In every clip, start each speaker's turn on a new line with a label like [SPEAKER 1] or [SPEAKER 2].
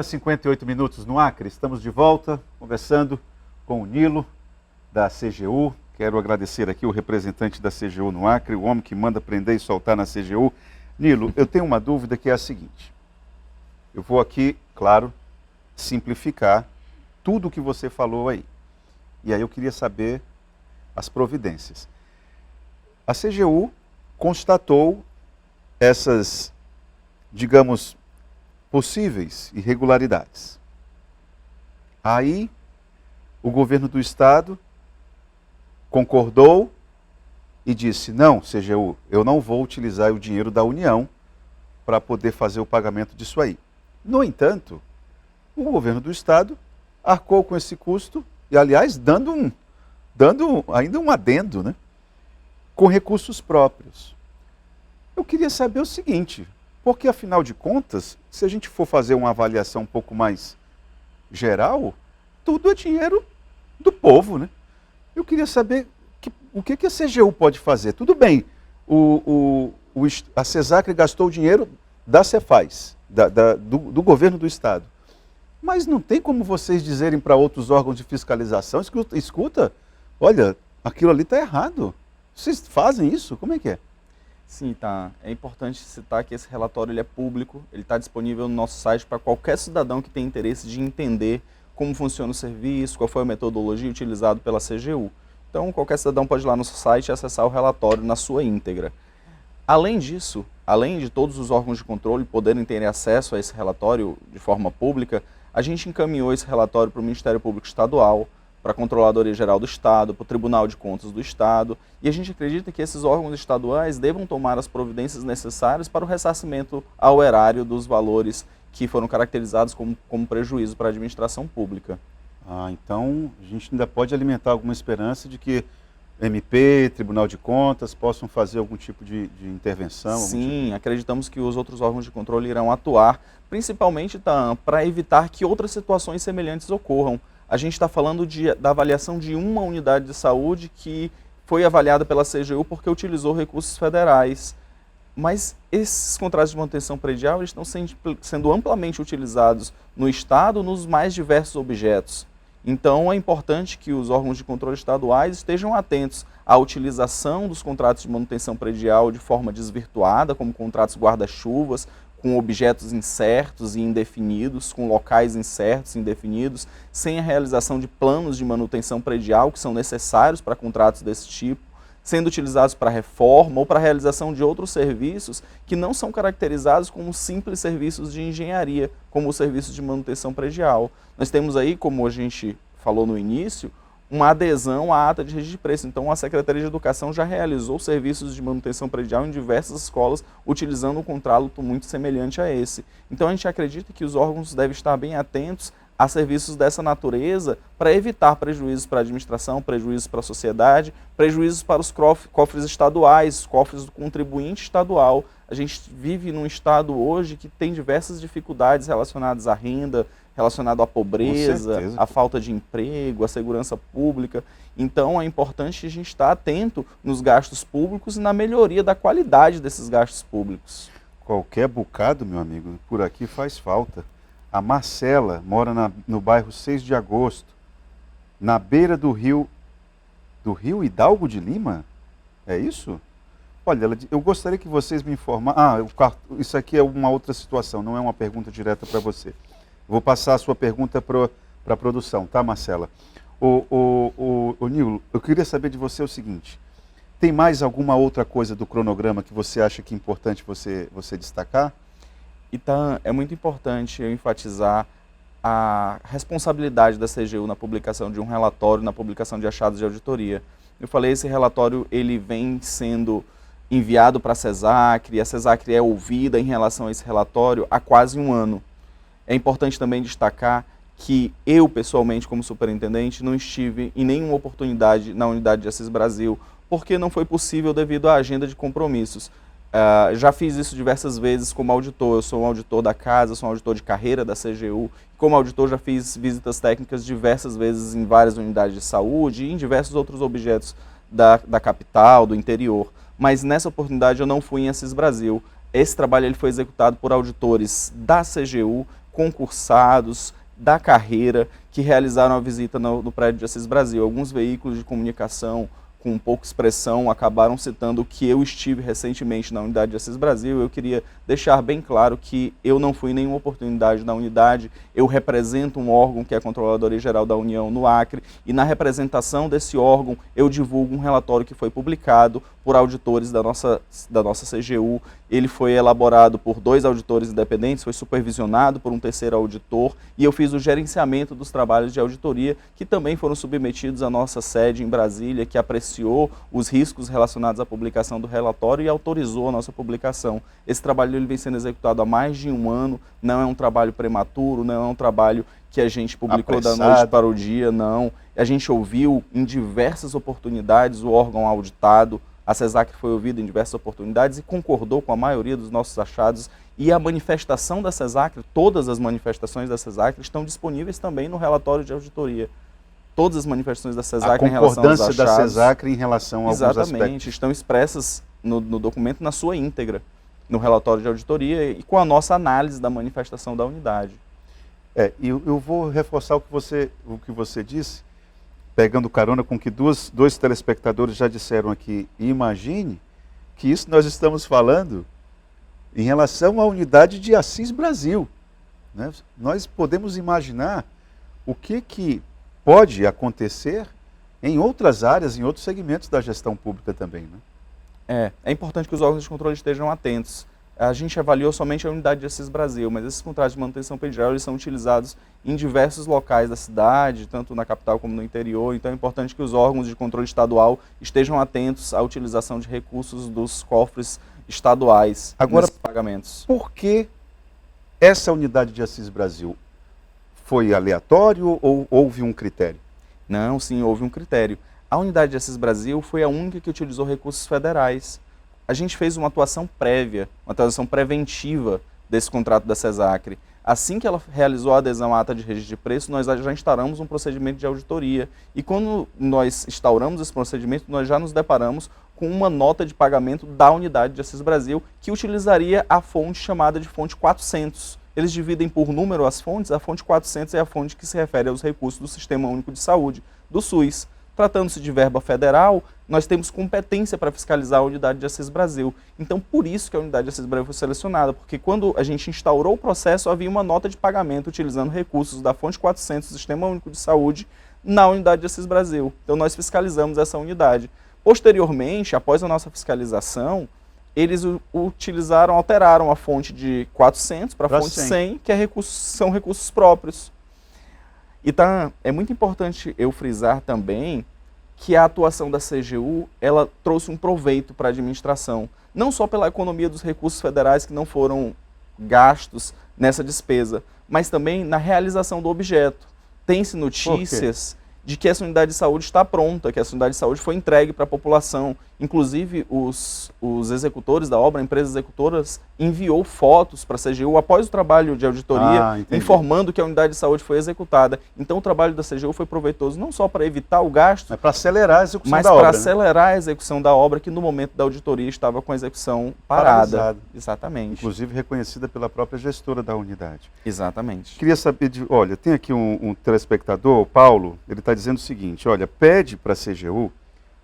[SPEAKER 1] 58 minutos no Acre, estamos de volta conversando com o Nilo da CGU. Quero agradecer aqui o representante da CGU no Acre, o homem que manda prender e soltar na CGU. Nilo, eu tenho uma dúvida que é a seguinte. Eu vou aqui, claro, simplificar tudo o que você falou aí. E aí eu queria saber as providências. A CGU constatou essas, digamos, possíveis irregularidades. Aí, o governo do estado concordou e disse: não, CGU, eu não vou utilizar o dinheiro da União para poder fazer o pagamento disso aí. No entanto, o governo do estado arcou com esse custo e, aliás, dando ainda um adendo, né, com recursos próprios. Eu queria saber o seguinte, porque, afinal de contas, se a gente for fazer uma avaliação um pouco mais geral, tudo é dinheiro do povo, né? Eu queria saber o que a CGU pode fazer. Tudo bem, a CESACRE gastou o dinheiro da Cefaz, do governo do estado. Mas não tem como vocês dizerem para outros órgãos de fiscalização, escuta, olha, aquilo ali está errado. Vocês fazem isso? Como é que é?
[SPEAKER 2] Sim, tá. É importante citar que esse relatório ele é público, ele está disponível no nosso site para qualquer cidadão que tenha interesse de entender como funciona o serviço, qual foi a metodologia utilizada pela CGU. Então, qualquer cidadão pode ir lá no nosso site e acessar o relatório na sua íntegra. Além disso, além de todos os órgãos de controle poderem ter acesso a esse relatório de forma pública, a gente encaminhou esse relatório para o Ministério Público Estadual, para a Controladoria Geral do Estado, para o Tribunal de Contas do Estado, e a gente acredita que esses órgãos estaduais devam tomar as providências necessárias para o ressarcimento ao erário dos valores que foram caracterizados como prejuízo para a administração pública.
[SPEAKER 1] Então a gente ainda pode alimentar alguma esperança de que MP, Tribunal de Contas possam fazer algum tipo de intervenção?
[SPEAKER 2] Sim, acreditamos que os outros órgãos de controle irão atuar, principalmente para evitar que outras situações semelhantes ocorram. A gente está falando da avaliação de uma unidade de saúde que foi avaliada pela CGU porque utilizou recursos federais. Mas esses contratos de manutenção predial estão sendo amplamente utilizados no Estado nos mais diversos objetos. Então é importante que os órgãos de controle estaduais estejam atentos à utilização dos contratos de manutenção predial de forma desvirtuada, como contratos guarda-chuvas, com objetos incertos e indefinidos, com locais incertos e indefinidos, sem a realização de planos de manutenção predial que são necessários para contratos desse tipo, sendo utilizados para reforma ou para a realização de outros serviços que não são caracterizados como simples serviços de engenharia, como os serviços de manutenção predial. Nós temos aí, como a gente falou no início, uma adesão à ata de registro de preço. Então, a Secretaria de Educação já realizou serviços de manutenção predial em diversas escolas, utilizando um contrato muito semelhante a esse. Então, a gente acredita que os órgãos devem estar bem atentos a serviços dessa natureza para evitar prejuízos para a administração, prejuízos para a sociedade, prejuízos para os cofres estaduais, os cofres do contribuinte estadual. A gente vive num estado hoje que tem diversas dificuldades relacionadas à renda, relacionado à pobreza, à falta de emprego, à segurança pública. Então é importante a gente estar atento nos gastos públicos e na melhoria da qualidade desses gastos públicos.
[SPEAKER 1] Qualquer bocado, meu amigo, por aqui faz falta. A Marcela mora no bairro 6 de Agosto, na beira do rio Hidalgo de Lima? É isso? Olha, eu gostaria que vocês me informassem. Isso aqui é uma outra situação, não é uma pergunta direta para você. Vou passar a sua pergunta para a produção, tá, Marcela? Nilo, eu queria saber de você o seguinte: tem mais alguma outra coisa do cronograma que você acha que é importante você destacar?
[SPEAKER 2] Então, é muito importante eu enfatizar a responsabilidade da CGU na publicação de um relatório, na publicação de achados de auditoria. Eu falei, esse relatório ele vem sendo enviado para a CESACRE, a CESACRE é ouvida em relação a esse relatório há quase um ano. É importante também destacar que eu, pessoalmente, como superintendente, não estive em nenhuma oportunidade na unidade de Assis Brasil, porque não foi possível devido à agenda de compromissos. Já fiz isso diversas vezes como auditor, eu sou um auditor da casa, sou um auditor de carreira da CGU, como auditor já fiz visitas técnicas diversas vezes em várias unidades de saúde e em diversos outros objetos da capital, do interior, mas nessa oportunidade eu não fui em Assis Brasil. Esse trabalho ele foi executado por auditores da CGU, concursados, da carreira, que realizaram a visita no prédio de Assis Brasil. Alguns veículos de comunicação com pouca expressão acabaram citando que eu estive recentemente na unidade de Assis Brasil. Eu queria deixar bem claro que eu não fui em nenhuma oportunidade na unidade, eu represento um órgão que é a Controladoria Geral da União no Acre, e na representação desse órgão eu divulgo um relatório que foi publicado por auditores da nossa CGU. Ele foi elaborado por 2 auditores independentes, foi supervisionado por um terceiro auditor, e eu fiz o gerenciamento dos trabalhos de auditoria, que também foram submetidos à nossa sede em Brasília, que apreciou os riscos relacionados à publicação do relatório e autorizou a nossa publicação. Esse trabalho ele vem sendo executado há mais de 1 ano, não é um trabalho prematuro, não é um trabalho que a gente publicou da noite para o dia, não. A gente ouviu em diversas oportunidades o órgão auditado, a CESACRE foi ouvida em diversas oportunidades e concordou com a maioria dos nossos achados, e a manifestação da CESACRE, todas as manifestações da CESACRE estão disponíveis também no relatório de auditoria. Todas as manifestações da CESACRE em relação aos achados. A concordância da CESACRE em relação a alguns aspectos. Exatamente, estão expressas no documento na sua íntegra, no relatório de auditoria e com a nossa análise da manifestação da unidade.
[SPEAKER 1] Eu vou reforçar o que você disse, pegando carona com o que dois telespectadores já disseram aqui. E imagine que isso nós estamos falando em relação à unidade de Assis Brasil, né? Nós podemos imaginar o que pode acontecer em outras áreas, em outros segmentos da gestão pública também, né?
[SPEAKER 2] É importante que os órgãos de controle estejam atentos. A gente avaliou somente a unidade de Assis Brasil, mas esses contratos de manutenção predial eles são utilizados em diversos locais da cidade, tanto na capital como no interior. Então é importante que os órgãos de controle estadual estejam atentos à utilização de recursos dos cofres estaduais nesses pagamentos.
[SPEAKER 1] Por que essa unidade de Assis Brasil? Foi aleatório ou houve um critério?
[SPEAKER 2] Não, sim, houve um critério. A unidade de Assis Brasil foi a única que utilizou recursos federais. A gente fez uma atuação prévia, uma atuação preventiva desse contrato da CESACRE. Assim que ela realizou a adesão à ata de registro de preço, nós já instauramos um procedimento de auditoria. E quando nós instauramos esse procedimento, nós já nos deparamos com uma nota de pagamento da unidade de Assis Brasil, que utilizaria a fonte chamada de fonte 400. Eles dividem por número as fontes, a fonte 400 é a fonte que se refere aos recursos do Sistema Único de Saúde, do SUS. Tratando-se de verba federal, nós temos competência para fiscalizar a unidade de Assis Brasil. Então, por isso que a unidade de Assis Brasil foi selecionada, porque quando a gente instaurou o processo, havia uma nota de pagamento utilizando recursos da fonte 400 do Sistema Único de Saúde na unidade de Assis Brasil. Então, nós fiscalizamos essa unidade. Posteriormente, após a nossa fiscalização, eles alteraram a fonte de 400 para a fonte 100, que são recursos próprios. Então, é muito importante eu frisar também que a atuação da CGU, ela trouxe um proveito para a administração, não só pela economia dos recursos federais que não foram gastos nessa despesa, mas também na realização do objeto. Tem-se notícias de que essa unidade de saúde está pronta, que essa unidade de saúde foi entregue para a população. Inclusive, os executores da obra, empresas executoras, enviou fotos para a CGU após o trabalho de auditoria, informando que a unidade de saúde foi executada. Então, o trabalho da CGU foi proveitoso não só para evitar o gasto,
[SPEAKER 1] mas para acelerar a execução da obra.
[SPEAKER 2] Mas para acelerar a execução da obra, que no momento da auditoria estava com a execução parada. Exatamente.
[SPEAKER 1] Inclusive reconhecida pela própria gestora da unidade.
[SPEAKER 2] Exatamente.
[SPEAKER 1] Queria saber, olha, tem aqui um telespectador, o Paulo, ele está dizendo o seguinte, olha, pede para a CGU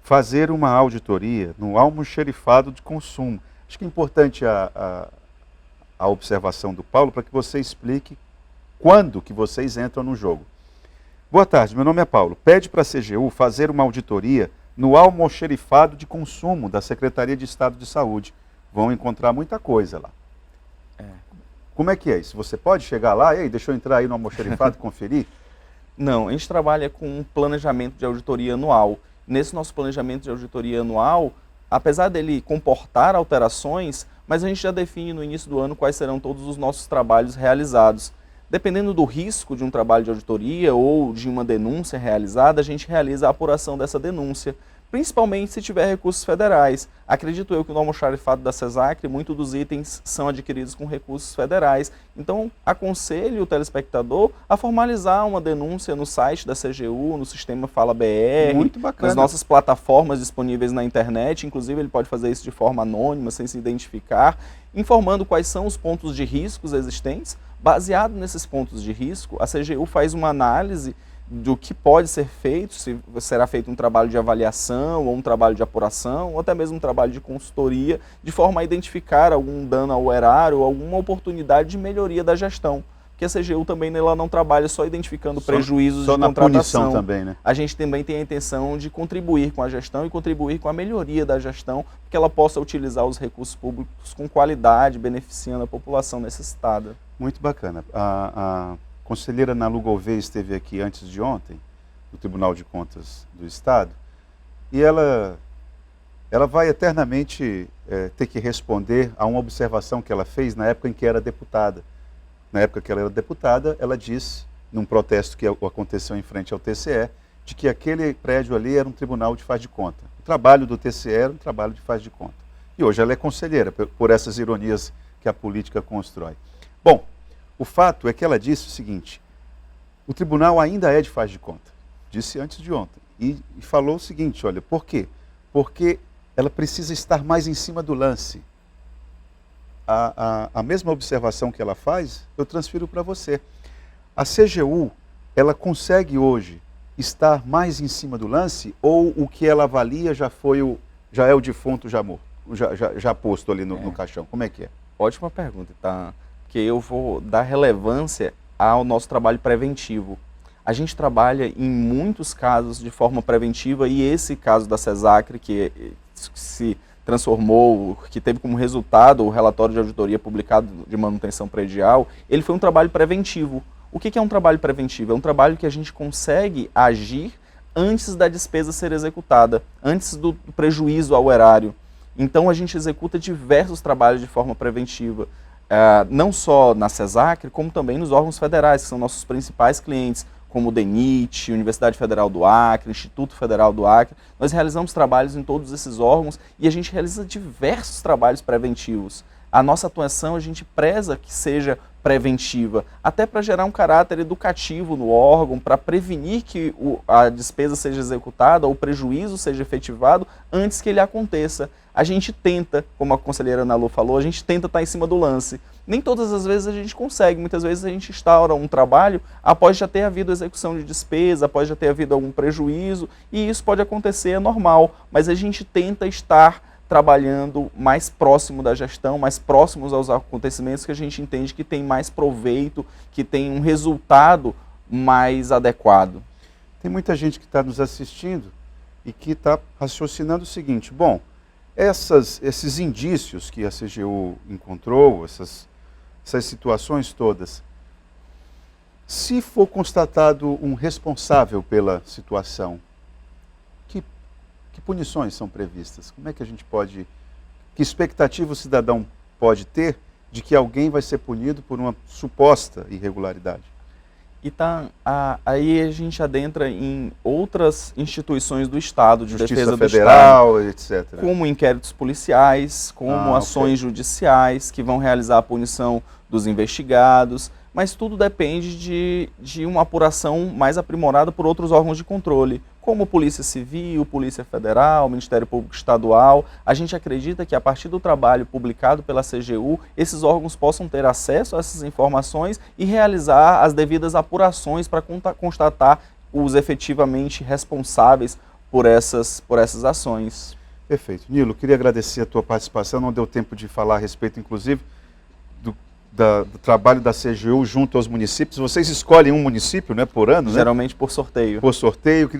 [SPEAKER 1] fazer uma auditoria no almoxerifado de consumo. Acho que é importante a observação do Paulo para que você explique quando que vocês entram no jogo. Boa tarde, meu nome é Paulo. Pede para a CGU fazer uma auditoria no almoxerifado de consumo da Secretaria de Estado de Saúde. Vão encontrar muita coisa lá. Como é que é isso? Você pode chegar lá, ei, deixa eu entrar aí no almoxerifado e conferir?
[SPEAKER 2] Não, a gente trabalha com um planejamento de auditoria anual. Nesse nosso planejamento de auditoria anual, apesar dele comportar alterações, mas a gente já define no início do ano quais serão todos os nossos trabalhos realizados. Dependendo do risco de um trabalho de auditoria ou de uma denúncia realizada, a gente realiza a apuração dessa denúncia. principalmente se tiver recursos federais. Acredito eu que no almoxarifado da CESACRE, muitos dos itens são adquiridos com recursos federais. Então, aconselho o telespectador a formalizar uma denúncia no site da CGU, no sistema Fala BR,
[SPEAKER 1] Muito bacana.
[SPEAKER 2] nas nossas plataformas disponíveis na internet. Inclusive, ele pode fazer isso de forma anônima, sem se identificar, informando quais são os pontos de riscos existentes. Baseado nesses pontos de risco, a CGU faz uma análise do que pode ser feito, se será feito um trabalho de avaliação, ou um trabalho de apuração, ou até mesmo um trabalho de consultoria, de forma a identificar algum dano ao erário, ou alguma oportunidade de melhoria da gestão. Porque a CGU também ela não trabalha só identificando prejuízos de contratação.
[SPEAKER 1] Punição também, né?
[SPEAKER 2] A gente também tem a intenção de contribuir com a gestão e contribuir com a melhoria da gestão, que ela possa utilizar os recursos públicos com qualidade, beneficiando a população necessitada.
[SPEAKER 1] Muito bacana. A conselheira Nalu Gouveia esteve aqui antes de ontem, no Tribunal de Contas do Estado, e ela vai eternamente ter que responder a uma observação que ela fez na época em que era deputada. Na época que ela era deputada, ela disse, num protesto que aconteceu em frente ao TCE, de que aquele prédio ali era um tribunal de faz de conta. O trabalho do TCE era um trabalho de faz de conta. E hoje ela é conselheira, por essas ironias que a política constrói. Bom, o fato é que ela disse o seguinte: o tribunal ainda é de faz de conta. Disse antes de ontem. E falou o seguinte, olha, por quê? Porque ela precisa estar mais em cima do lance. A mesma observação que ela faz, eu transfiro para você. A CGU, ela consegue hoje estar mais em cima do lance, ou o que ela avalia já é o defunto já posto ali no caixão? Como é que é?
[SPEAKER 2] Ótima pergunta, tá? Que eu vou dar relevância ao nosso trabalho preventivo. A gente trabalha em muitos casos de forma preventiva, e esse caso da CESACRE, que se transformou, que teve como resultado o relatório de auditoria publicado de manutenção predial, ele foi um trabalho preventivo. O que é um trabalho preventivo? É um trabalho que a gente consegue agir antes da despesa ser executada, antes do prejuízo ao erário. Então a gente executa diversos trabalhos de forma preventiva. Não só na CESACRE, como também nos órgãos federais, que são nossos principais clientes, como o DENIT, Universidade Federal do Acre, Instituto Federal do Acre. Nós realizamos trabalhos em todos esses órgãos e a gente realiza diversos trabalhos preventivos. A nossa atuação, a gente preza que seja preventiva, até para gerar um caráter educativo no órgão, para prevenir que a despesa seja executada ou o prejuízo seja efetivado antes que ele aconteça. A gente tenta, como a conselheira Nalu falou, a gente tenta estar em cima do lance. Nem todas as vezes a gente consegue, muitas vezes a gente instaura um trabalho após já ter havido execução de despesa, após já ter havido algum prejuízo, e isso pode acontecer, é normal, mas a gente tenta estar trabalhando mais próximo da gestão, mais próximos aos acontecimentos que a gente entende que tem mais proveito, que tem um resultado mais adequado.
[SPEAKER 1] Tem muita gente que está nos assistindo e que está raciocinando o seguinte: bom, esses indícios que a CGU encontrou, essas situações todas, se for constatado um responsável pela situação, que punições são previstas? Como é que a gente pode... Que expectativa o cidadão pode ter de que alguém vai ser punido por uma suposta irregularidade?
[SPEAKER 2] Aí a gente adentra em outras instituições do Estado, de
[SPEAKER 1] Justiça
[SPEAKER 2] defesa
[SPEAKER 1] Federal,
[SPEAKER 2] do Estado,
[SPEAKER 1] etc.
[SPEAKER 2] como inquéritos policiais, como ações judiciais que vão realizar a punição dos investigados, mas tudo depende de uma apuração mais aprimorada por outros órgãos de controle, como Polícia Civil, Polícia Federal, Ministério Público Estadual. A gente acredita que a partir do trabalho publicado pela CGU, esses órgãos possam ter acesso a essas informações e realizar as devidas apurações para constatar os efetivamente responsáveis por essas ações.
[SPEAKER 1] Perfeito. Nilo, queria agradecer a tua participação, não deu tempo de falar a respeito, inclusive, do trabalho da CGU junto aos municípios. Vocês escolhem um município, né, por ano, né?
[SPEAKER 2] Geralmente por sorteio.
[SPEAKER 1] Por sorteio, que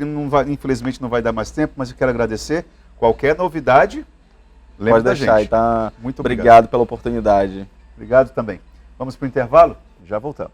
[SPEAKER 1] infelizmente não vai dar mais tempo, mas eu quero agradecer. Qualquer novidade, lembra da gente.
[SPEAKER 2] Pode deixar, tá?
[SPEAKER 1] Muito
[SPEAKER 2] obrigado pela oportunidade.
[SPEAKER 1] Obrigado também. Vamos para o intervalo? Já voltamos.